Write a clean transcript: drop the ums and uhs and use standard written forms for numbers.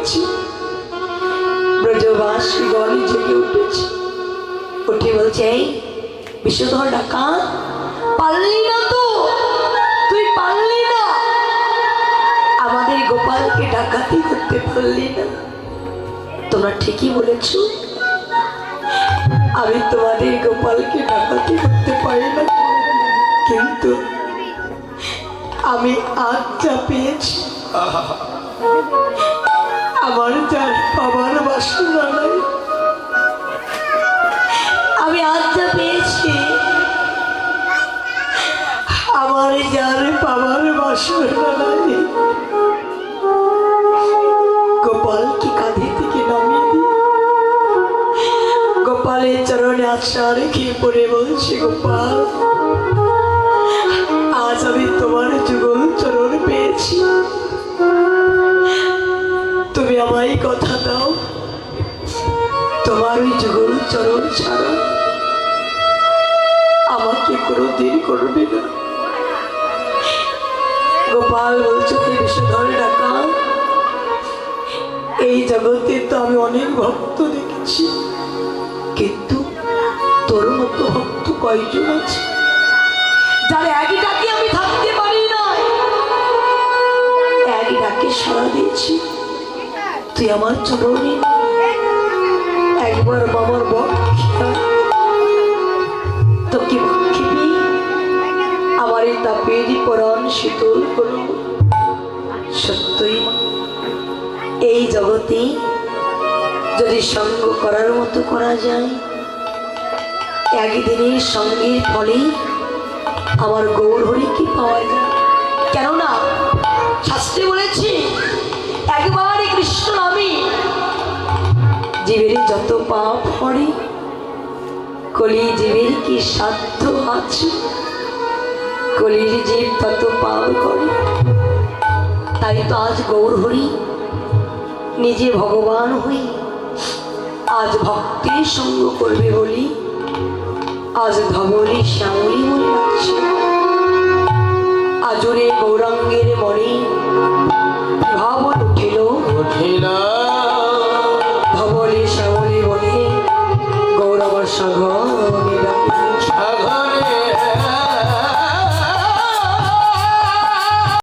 দেখছি ব্রজবাসী গলে জেগে উঠেছে। উঠে বলছে, এই বিষধর ডাকাত, পারলি না তো, তুই পারলি না, আমাদের গোপালকে ডাকাতি করতে পারলি না। তোমরা ঠিকই বলেছ, আমি তোমাদের গোপালকে ডাকাতি করতে পারি না, কিন্তু আমি আজ যা পেয়েছি, আমার যার বাবার বাসনা নাই, আমি আজ যা পেয়েছি, আমার যার বাবার বাসনা নাই, গোপালকে কাঁধে থেকে নামিয়ে দিই। গোপালের চরণে আশা রেখে পড়ে বলছি, গোপাল, আজ আমি তোমার যুগল চরণ পেয়েছি, তুমি আমায় কথা দাও, তোমার ওই যুগল চরণ ছাড়া আমাকে কোনোদিন করবে না। গোপাল বলছে, বিষধর ডাকাত, এই জগতে তো আমি অনেক ভক্ত দেখেছি, কিন্তু তোর মতো ভক্ত কয়জন আছে যার একই ডাকে আমি থাকতে পারি না, একই ডাকে সাড়া দিয়েছি। তুই আমার চরণে একবার বাবার বক্ষিতা, তো কি বক্ষিবি, আমার এই তাপেরই পরাণ শীতল করো। সত্যই এই জগতে যদি সঙ্গ করার মতো করা যায়, একদিনের সঙ্গের ফলে আমার গৌরহরিকে পাওয়া যায়। কেননা শাস্ত্রে বলেছি, একবার কৃষ্ণ নামে জীবের যত পাপ করে, কলি জীবের কি সাধ্য আছে, কলির জীব তত পাপ করে। তাই তো আজ গৌরহরি নিজে ভগবান হয়ে আজ ভক্তের সঙ্গ করবে বলি আজ ধবলি শ্যামলি মনে রাখছে। আজরে গৌরাঙ্গের মনে